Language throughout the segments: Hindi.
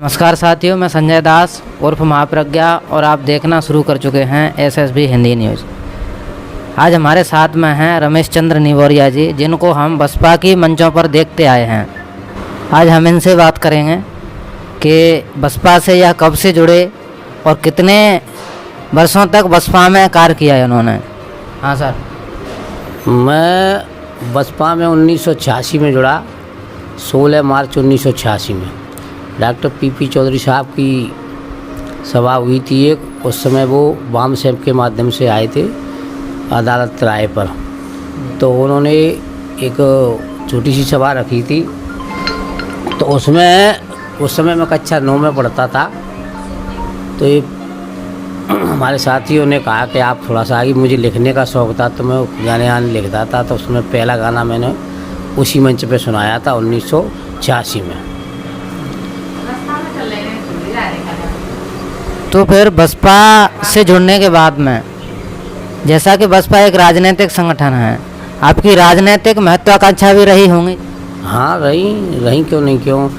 नमस्कार साथियों, मैं संजय दास उर्फ महाप्रज्ञा और आप देखना शुरू कर चुके हैं एसएसबी हिंदी न्यूज़। आज हमारे साथ में हैं रमेश चंद्र निवोरिया जी, जिनको हम बसपा की मंचों पर देखते आए हैं। आज हम इनसे बात करेंगे कि बसपा से यह कब से जुड़े और कितने वर्षों तक बसपा में कार्य किया है उन्होंने। हाँ सर। मैं बसपा में 1986 में जुड़ा, 16 मार्च 1986 में। डॉक्टर पीपी चौधरी साहब की सभा हुई थी एक, उस समय वो वाम सेब के माध्यम से आए थे अदालत राय पर। तो उन्होंने एक छोटी सी सभा रखी थी। तो उसमें उस समय मैं कक्षा 9 में पढ़ता था। तो ये हमारे साथियों ने कहा कि आप थोड़ा सा आगे, मुझे लिखने का शौक़ था तो मैं गाने आने लिखता था। तो उसमें पहला गाना मैंने उसी मंच पे सुनाया था 1986 में। तो फिर बसपा से जुड़ने के बाद में, जैसा कि बसपा एक राजनीतिक संगठन है, आपकी राजनीतिक महत्वाकांक्षा भी रही होंगी। हाँ, रही क्यों नहीं, क्यों।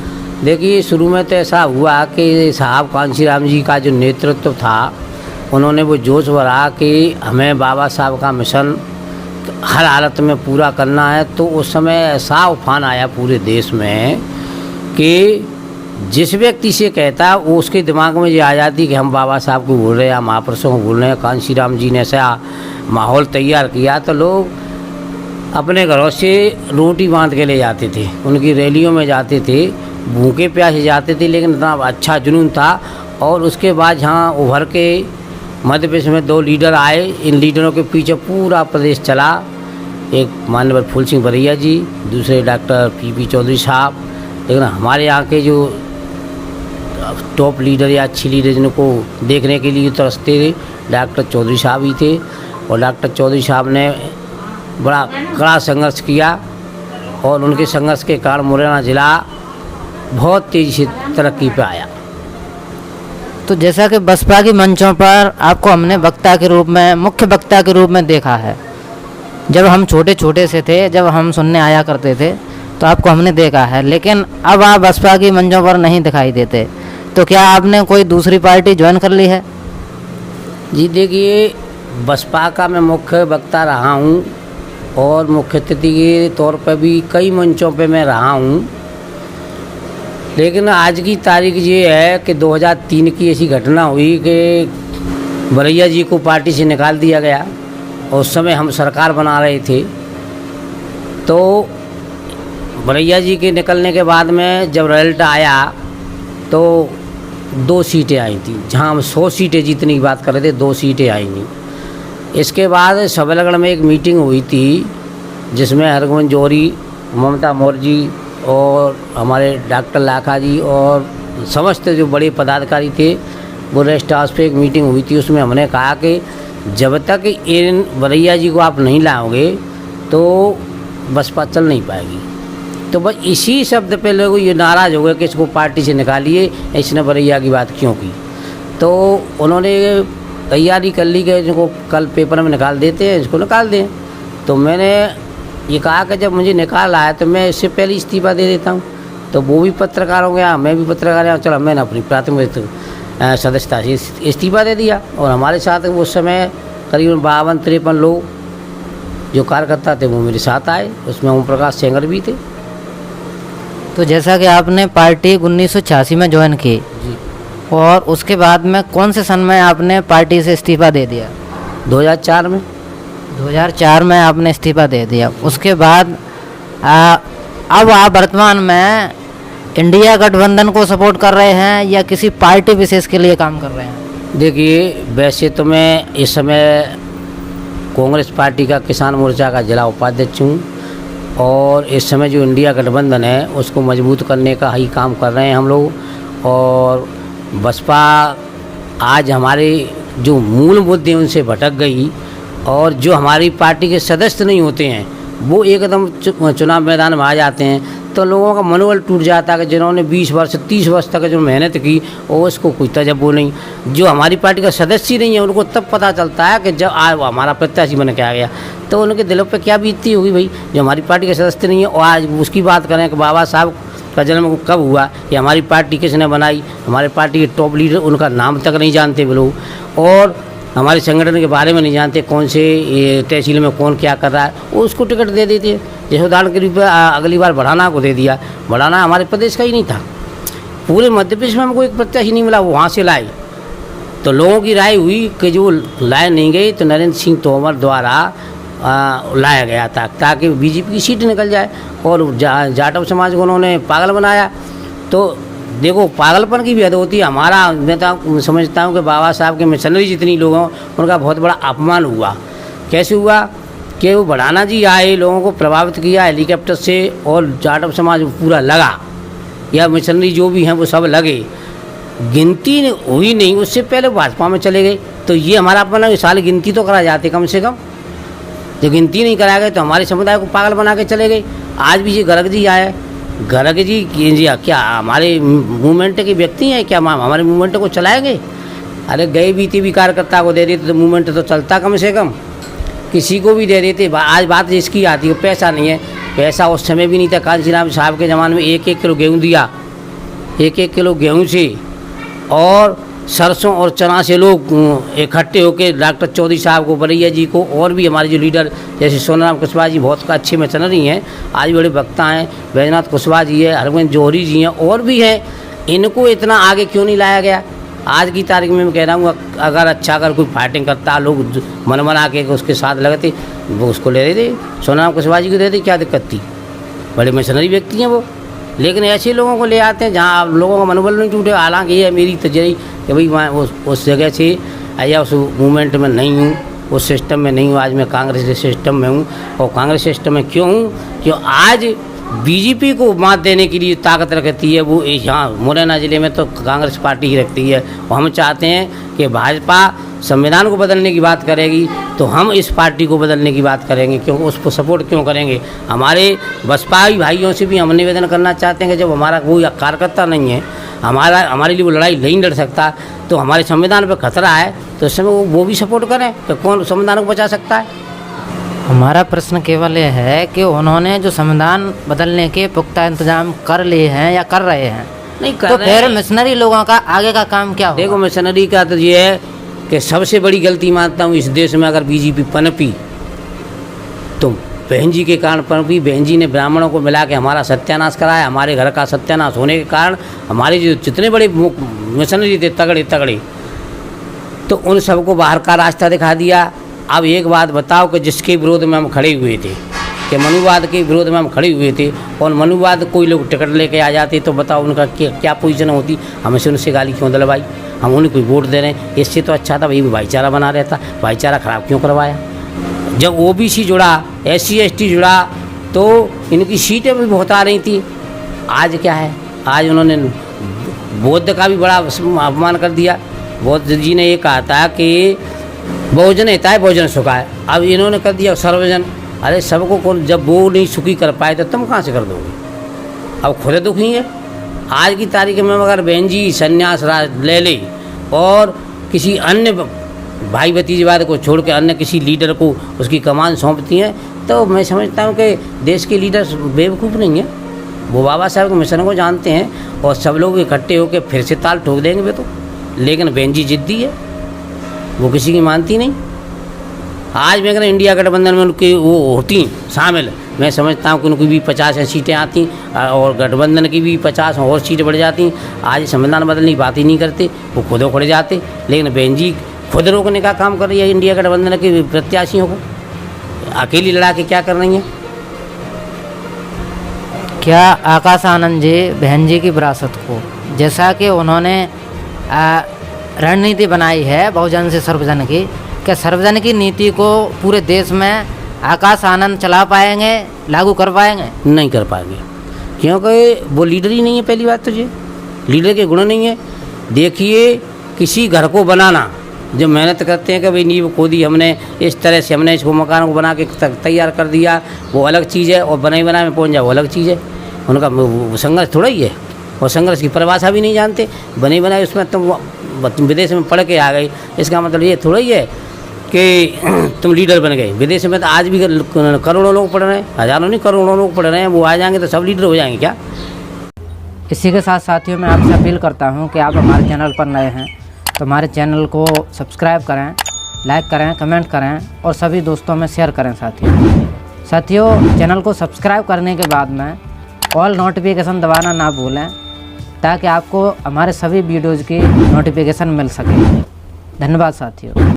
देखिए, शुरू में तो ऐसा हुआ कि साहब कांशीराम जी का जो नेतृत्व था, उन्होंने वो जोश भरा कि हमें बाबा साहब का मिशन हर हालत में पूरा करना है। तो उस समय ऐसा उफान आया पूरे देश में कि जिस व्यक्ति से कहता वो उसके दिमाग में ये आ जाती कि हम बाबा साहब को भूल रहे हैं, हम महापुरुषों को भूल रहे हैं। कांशीराम जी ने ऐसा माहौल तैयार किया तो लोग अपने घरों से रोटी बांध के ले जाते थे, उनकी रैलियों में जाते थे, भूखे प्यासे जाते थे, लेकिन इतना अच्छा जुनून था। और उसके बाद यहाँ उभर के मध्य प्रदेश में 2 लीडर आए। इन लीडरों के पीछे पूरा प्रदेश चला। एक माननीय फूल सिंह बरैया जी, दूसरे डॉक्टर पीपी चौधरी साहब। लेकिन हमारे यहाँ के जो टॉप लीडर या अच्छी लीडर जिनको देखने के लिए तरसते थे, डॉक्टर चौधरी साहब ही थे। और डॉक्टर चौधरी साहब ने बड़ा कड़ा संघर्ष किया और उनके संघर्ष के कारण मुरैना ज़िला बहुत तेज़ी से तरक्की पे आया। तो जैसा कि बसपा की मंचों पर आपको हमने वक्ता के रूप में, मुख्य वक्ता के रूप में देखा है। जब हम छोटे से थे, जब हम सुनने आया करते थे, तो आपको हमने देखा है। लेकिन अब आप बसपा की मंचों पर नहीं दिखाई देते, तो क्या आपने कोई दूसरी पार्टी ज्वाइन कर ली है? जी देखिए, बसपा का मैं मुख्य वक्ता रहा हूँ और मुख्य अतिथि के तौर पर भी कई मंचों पे मैं रहा हूँ। लेकिन आज की तारीख ये है कि 2003 की ऐसी घटना हुई कि बरैया जी को पार्टी से निकाल दिया गया और उस समय हम सरकार बना रहे थे। तो बरैया जी के निकलने के बाद में जब रिजल्ट आया तो 2 सीटें आई थी, जहां हम 100 सीटें जीतने की बात कर रहे थे, 2 सीटें आई नहीं। इसके बाद सबलगढ़ में एक मीटिंग हुई थी जिसमें हरगोविंद जौहरी, ममता मौर्य जी और हमारे डॉक्टर लाखा जी और समस्त जो बड़े पदाधिकारी थे, वो रेस्ट हाउस पे एक मीटिंग हुई थी। उसमें हमने कहा कि जब तक इन बरैया जी को आप नहीं लाओगे तो बसपा चल नहीं पाएगी। तो बस इसी शब्द पे लोग ये नाराज़ हो गए कि इसको पार्टी से निकालिए, इसने बरैया की बात क्यों की। तो उन्होंने तैयारी कर ली कि इसको कल पेपर में निकाल देते हैं, इसको निकाल दें। तो मैंने ये कहा कि जब मुझे निकाल आया तो मैं इससे पहले इस्तीफ़ा दे देता हूँ। तो वो भी पत्रकार हो गया, मैं भी पत्रकार है, चलो मैंने अपनी प्राथमिक सदस्यता से इस्तीफ़ा दे दिया। और हमारे साथ उस समय करीबन 52-53 लोग जो कार्यकर्ता थे वो मेरे साथ आए, उसमें ओम प्रकाश सेंगर भी थे। तो जैसा कि आपने पार्टी 1986 में ज्वाइन की जी, और उसके बाद में कौन से सन में आपने पार्टी से इस्तीफ़ा दे दिया? 2004 में। 2004 में आपने इस्तीफ़ा दे दिया। उसके बाद अब आप वर्तमान में इंडिया गठबंधन को सपोर्ट कर रहे हैं या किसी पार्टी विशेष के लिए काम कर रहे हैं? देखिए, वैसे तो मैं इस समय कांग्रेस पार्टी का किसान मोर्चा का जिला उपाध्यक्ष हूँ और इस समय जो इंडिया गठबंधन है उसको मजबूत करने का ही काम कर रहे हैं हम लोग। और बसपा आज हमारे जो मूल मुद्दे उनसे भटक गई और जो हमारी पार्टी के सदस्य नहीं होते हैं वो एकदम चुनाव मैदान में आ जाते हैं, तो लोगों का मनोबल टूट जाता है कि जिन्होंने 20 वर्ष 30 वर्ष तक जो मेहनत की और उसको कोई तजर्बा नहीं। जो हमारी पार्टी का सदस्य नहीं है उनको तब पता चलता है कि जब आज हमारा प्रत्याशी बन के आ गया तो उनके दिलों पे क्या बीतती होगी भाई, जो हमारी पार्टी के सदस्य नहीं है। और आज उसकी बात करें कि बाबा साहब का जन्म कब हुआ, ये हमारी पार्टी किसने बनाई, हमारे पार्टी के टॉप लीडर उनका नाम तक नहीं जानते वो लोग, और हमारे संगठन के बारे में नहीं जानते, कौन से ये तहसील में कौन क्या कर रहा है, वो उसको टिकट दे देते। जैसे उदाहरण के रूप में अगली बार बढ़ाना को दे दिया। बढ़ाना हमारे प्रदेश का ही नहीं था, पूरे मध्य प्रदेश में हमको एक प्रत्याशी नहीं मिला, वो वहाँ से लाए। तो लोगों की राय हुई कि जो लाए नहीं गए तो नरेंद्र सिंह तोमर द्वारा लाया गया था ताकि बीजेपी की सीट निकल जाए, और जाटव समाज को उन्होंने पागल बनाया। तो देखो पागलपन की भी हद होती है। हमारा मैं तो समझता हूँ कि बाबा साहब के मिशनरी जितनी लोग हैं उनका बहुत बड़ा अपमान हुआ। कैसे हुआ कि वो बढ़ाना जी आए, लोगों को प्रभावित किया हेलीकॉप्टर से, और जाटव समाज पूरा लगा, या मिशनरी जो भी हैं वो सब लगे, गिनती हुई नहीं, उससे पहले भाजपा में चले गए। तो ये हमारा अपना साल गिनती तो करा जाते कम से कम, जो गिनती नहीं कराया गए तो हमारे समुदाय को पागल बना के चले गए। आज भी ये गर्ग जी आए, गर्ग जी क्या हमारे मूवमेंट के व्यक्ति हैं क्या, हमारे मूवमेंट को चलाएंगे? अरे गए बीते भी कार्यकर्ता को दे देते तो मूवमेंट तो चलता कम से कम, किसी को भी दे देते। आज बात इसकी आती है, पैसा नहीं है, पैसा उस समय भी नहीं था। कांशीराम साहब के ज़माने में 1-1 किलो गेहूँ दिया, 1-1 किलो गेहूँ से और सरसों और चना से लोग इकट्ठे होकर डॉक्टर चौधरी साहब को, बरैया जी को, और भी हमारे जो लीडर जैसे सोनाराम कुशवाहा जी बहुत अच्छे मिशनरी हैं, आज बड़े वक्ता हैं, बैजनाथ कुशवाहा जी है, हरगोविंद जौहरी जी हैं, और भी हैं, इनको इतना आगे क्यों नहीं लाया गया? आज की तारीख में मैं कह रहा हूँ अगर कोई फाइटिंग करता, लोग मन मना के उसके साथ लगते, वो उसको ले देते, सोनाराम कुशवाहा जी को दे देते, क्या दिक्कत थी? बड़े मिशनरी व्यक्ति हैं वो। लेकिन ऐसे लोगों को ले आते हैं जहाँ लोगों का मनोबल नहीं टूटे। हालांकि ये मेरी तजर्बा कि भाई मैं उस जगह से या उस मूवमेंट में नहीं हूँ, उस सिस्टम में नहीं हूँ, आज मैं कांग्रेस के सिस्टम में हूँ। और कांग्रेस सिस्टम में क्यों हूँ? क्यों आज बीजेपी को मात देने के लिए ताकत रखती है वो यहाँ मुरैना ज़िले में तो कांग्रेस पार्टी ही रखती है। और हम चाहते हैं कि भाजपा संविधान को बदलने की बात करेगी तो हम इस पार्टी को बदलने की बात करेंगे, क्योंकि उसको सपोर्ट क्यों करेंगे? हमारे बसपाई भाइयों से भी हम निवेदन करना चाहते हैं कि जब हमारा कोई कार्यकर्ता नहीं है, हमारे लिए वो लड़ाई नहीं लड़ सकता, तो हमारे संविधान पर खतरा है, तो इस समय वो भी सपोर्ट करें, तो कौन संविधान को बचा सकता है? हमारा प्रश्न केवल ये है कि उन्होंने जो संविधान बदलने के पुख्ता इंतजाम कर लिए हैं या कर रहे हैं, नहीं कर तो रहे फिर मिशनरी लोगों का आगे का काम क्या होगा? देखो मिशनरी का तो ये है कि सबसे बड़ी गलती मानता हूँ इस देश में, अगर बीजेपी पनपी तो बहन जी के कारण पनपी। बहन जी ने ब्राह्मणों को मिला के हमारा सत्यानाश कराया। हमारे घर का सत्यानाश होने के कारण हमारे जो जितने बड़े मिशनरी थे तगड़े, तो उन सबको बाहर का रास्ता दिखा दिया। अब एक बात बताओ कि जिसके विरोध में हम खड़े हुए थे, कि मनुवाद के विरोध में हम खड़े हुए थे, और मनुवाद कोई लोग टिकट लेके आ जाते, तो बताओ उनका क्या पोजीशन होती? हमें से उनसे गाली क्यों दिलवाई? हम उन्हें कोई वोट दे रहे हैं, इससे तो अच्छा था भाई भाईचारा बना रहता। भाईचारा खराब क्यों करवाया? जब OBC जुड़ा, SC ST जुड़ा, तो इनकी सीटें भी बहुत आ रही थी। आज क्या है? आज उन्होंने बौद्ध का भी बड़ा अपमान कर दिया। बौद्ध जी ने ये कहा था कि बहुजन हिताय बहुजन सुखाय, अब इन्होंने कर दिया सर्वजन। अरे सबको कौन, जब वो नहीं सुखी कर पाए तो तुम कहाँ से कर दोगे? अब खुद दुखी है। आज की तारीख में अगर बहन जी संन्यास ले ले और किसी अन्य भाई भतीजेवाद को छोड़ के अन्य किसी लीडर को उसकी कमान सौंपती हैं, तो मैं समझता हूँ कि देश के लीडर बेवकूफ़ नहीं है। वो बाबा साहब के मिशन को जानते हैं, और सब लोग इकट्ठे होकर फिर से ताल ठोक देंगे वे तो। लेकिन बहन जी जिद्दी है, वो किसी की मानती नहीं। आज मैं अगर इंडिया गठबंधन में उनकी वो होती शामिल, मैं समझता हूँ कि उनकी भी 50 सीटें आती, और गठबंधन की भी 50 और सीटें बढ़ जाती। आज संविधान बदलने की बात ही नहीं करते, वो खुद खड़े जाते। लेकिन बहन जी खुद रोकने का काम कर रही है इंडिया गठबंधन के प्रत्याशियों को, अकेली लड़ा के क्या कर रही हैं? क्या आकाश आनंद जी बहन जी की विरासत को, जैसा कि उन्होंने रणनीति बनाई है बहुजन से सर्वजन की, क्या सर्वजन की नीति को पूरे देश में आकाश आनंद चला पाएंगे, लागू कर पाएंगे? नहीं कर पाएंगे, क्योंकि वो लीडर ही नहीं है। पहली बात तो ये लीडर के गुण नहीं है। देखिए किसी घर को बनाना, जब मेहनत करते हैं कि भाई नींव खोदी हमने, इस तरह से हमने इसको मकान को बना के तैयार कर दिया, वो अलग चीज़ है, और बनाए बनाए में पहुंच जाए वो अलग चीज़ है। उनका संघर्ष थोड़ा ही है, और संघर्ष की परिभाषा भी नहीं जानते। बने बनाए उसमें तुम विदेश में पढ़ के आ गए, इसका मतलब ये थोड़ा ही है कि तुम लीडर बन गए। विदेश में तो आज भी करोड़ों लोग पढ़ रहे हैं, हज़ारों नहीं करोड़ों लोग पढ़ रहे हैं। वो आ जाएंगे तो सब लीडर हो जाएंगे क्या? इसी के साथ साथियों मैं आपसे अपील करता हूं कि आप हमारे चैनल पर नए हैं तो हमारे चैनल को सब्सक्राइब करें, लाइक करें, कमेंट करें और सभी दोस्तों में शेयर करें। साथियों चैनल को सब्सक्राइब करने के बाद में ऑल नोटिफिकेशन दबाना ना भूलें ताकि आपको हमारे सभी वीडियोज़ की नोटिफिकेशन मिल सके। धन्यवाद साथियों।